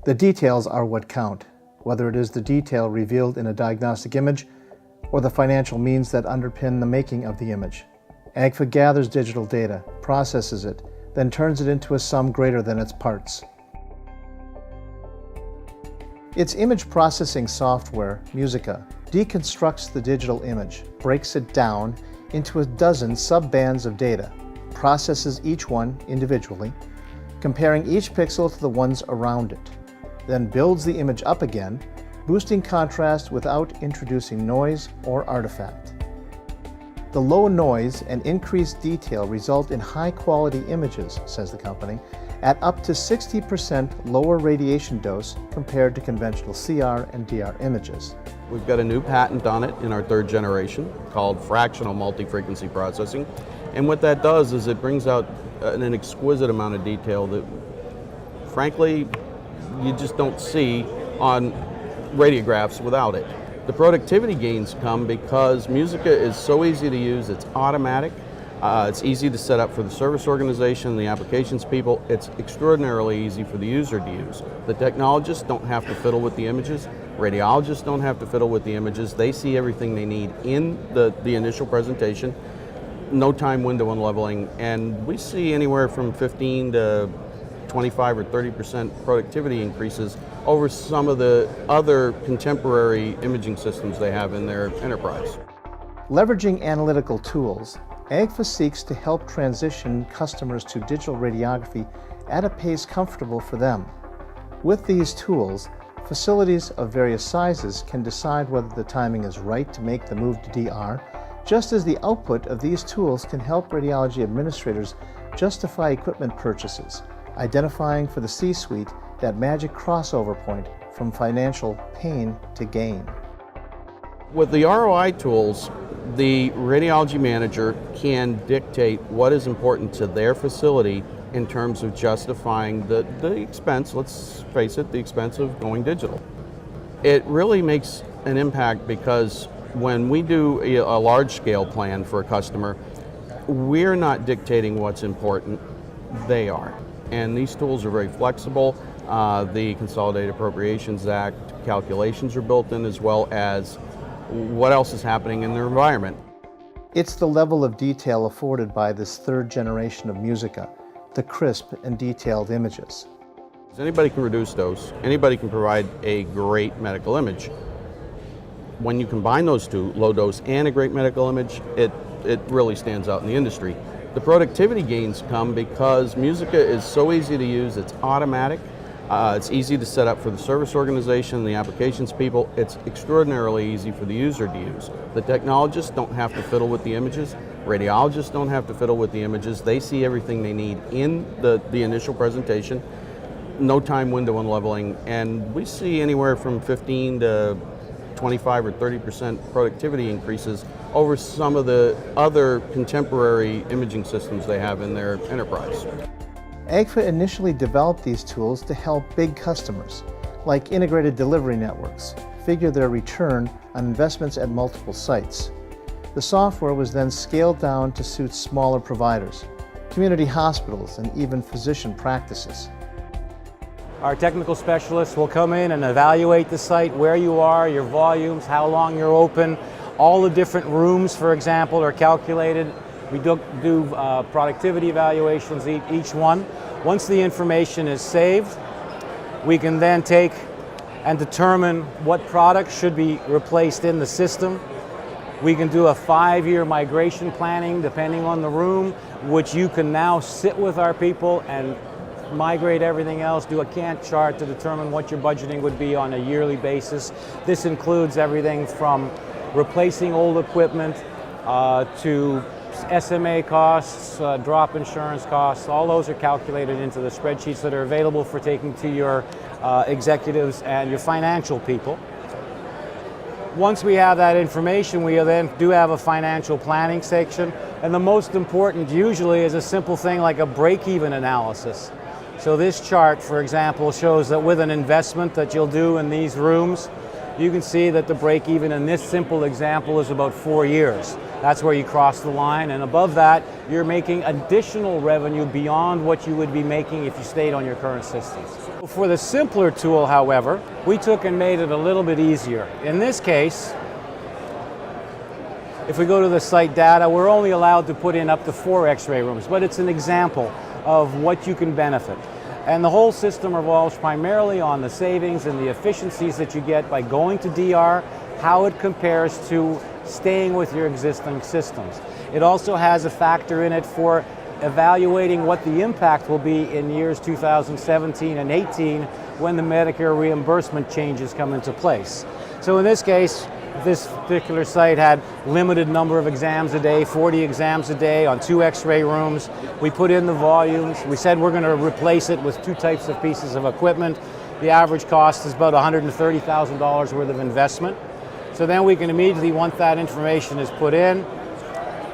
The details are what count, whether it is the detail revealed in a diagnostic image or the financial means that underpin the making of the image. Agfa gathers digital data, processes it, then turns it into a sum greater than its parts. Its image processing software, MUSICA, deconstructs the digital image, breaks it down into a dozen sub-bands of data, processes each one individually, comparing each pixel to the ones around it, then builds the image up again, boosting contrast without introducing noise or artifact. The low noise and increased detail result in high-quality images, says the company, at up to 60% lower radiation dose compared to conventional CR and DR images. We've got a new patent on it in our third generation called fractional multi-frequency processing. And what that does is it brings out an exquisite amount of detail that, frankly, you just don't see on radiographs without it. The productivity gains come because MUSICA is so easy to use, it's automatic, it's easy to set up for the service organization, the applications people, it's extraordinarily easy for the user to use. The technologists don't have to fiddle with the images, radiologists don't have to fiddle with the images, they see everything they need in the initial presentation, no time window on leveling, and we see anywhere from 15 to 25 or 30% productivity increases over some of the other contemporary imaging systems they have in their enterprise. Leveraging analytical tools, Agfa seeks to help transition customers to digital radiography at a pace comfortable for them. With these tools, facilities of various sizes can decide whether the timing is right to make the move to DR, just as the output of these tools can help radiology administrators justify equipment purchases, identifying for the C-suite that magic crossover point from financial pain to gain. With the ROI tools, the radiology manager can dictate what is important to their facility in terms of justifying the expense, let's face it, the expense of going digital. It really makes an impact because when we do a large-scale plan for a customer, we're not dictating what's important, they are. And these tools are very flexible. The Consolidated Appropriations Act calculations are built in, as well as what else is happening in their environment. It's the level of detail afforded by this third generation of MUSICA, the crisp and detailed images. Anybody can reduce dose, anybody can provide a great medical image. When you combine those two, low dose and a great medical image, it really stands out in the industry. The productivity gains come because MUSICA is so easy to use, it's automatic, it's easy to set up for the service organization, the applications people, it's extraordinarily easy for the user to use. The technologists don't have to fiddle with the images, radiologists don't have to fiddle with the images, they see everything they need in the initial presentation, no time window on leveling, and we see anywhere from 15 to 25 or 30% productivity increases over some of the other contemporary imaging systems they have in their enterprise. Agfa initially developed these tools to help big customers, like integrated delivery networks, figure their return on investments at multiple sites. The software was then scaled down to suit smaller providers, community hospitals, and even physician practices. Our technical specialists will come in and evaluate the site, where you are, your volumes, how long you're open. All the different rooms, for example, are calculated. We do productivity evaluations each one. Once the information is saved, we can then take and determine what products should be replaced in the system. We can do a 5-year migration planning depending on the room, which you can now sit with our people and migrate everything else, do a Gantt chart to determine what your budgeting would be on a yearly basis. This includes everything from replacing old equipment to SMA costs, drop insurance costs. All those are calculated into the spreadsheets that are available for taking to your executives and your financial people. Once we have that information, we then do have a financial planning section, and the most important usually is a simple thing like a break-even analysis. So this chart, for example, shows that with an investment that you'll do in these rooms, you can see that the break-even in this simple example is about 4 years. That's where you cross the line, and above that, you're making additional revenue beyond what you would be making if you stayed on your current systems. For the simpler tool, however, we took and made it a little bit easier. In this case, if we go to the site data, we're only allowed to put in up to 4 X-ray rooms, but it's an example of what you can benefit. And the whole system revolves primarily on the savings and the efficiencies that you get by going to DR, how it compares to staying with your existing systems. It also has a factor in it for evaluating what the impact will be in years 2017 and 18 when the Medicare reimbursement changes come into place. So in this case, this particular site had limited number of exams a day, 40 exams a day on 2 X-ray rooms. We put in the volumes. We said we're going to replace it with 2 types of pieces of equipment. The average cost is about $130,000 worth of investment. So then we can immediately, once that information is put in,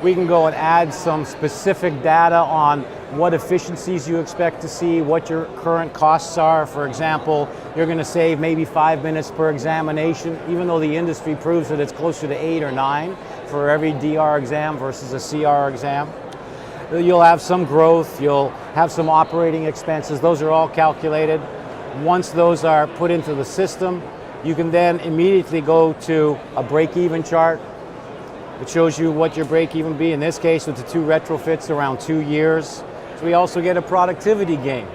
we can go and add some specific data on what efficiencies you expect to see, what your current costs are. For example, you're going to save maybe 5 minutes per examination, even though the industry proves that it's closer to 8 or 9 for every DR exam versus a CR exam. You'll have some growth, you'll have some operating expenses. Those are all calculated. Once those are put into the system, you can then immediately go to a break-even chart. It shows you what your break-even be. In this case, with the 2 retrofits, around 2 years. So we also get a productivity gain.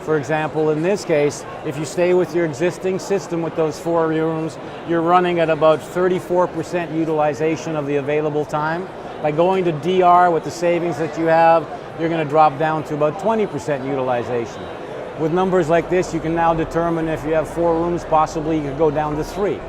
For example, in this case, if you stay with your existing system with those 4 rooms, you're running at about 34% utilization of the available time. By going to DR with the savings that you have, you're going to drop down to about 20% utilization. With numbers like this, you can now determine if you have 4 rooms, possibly you could go down to 3.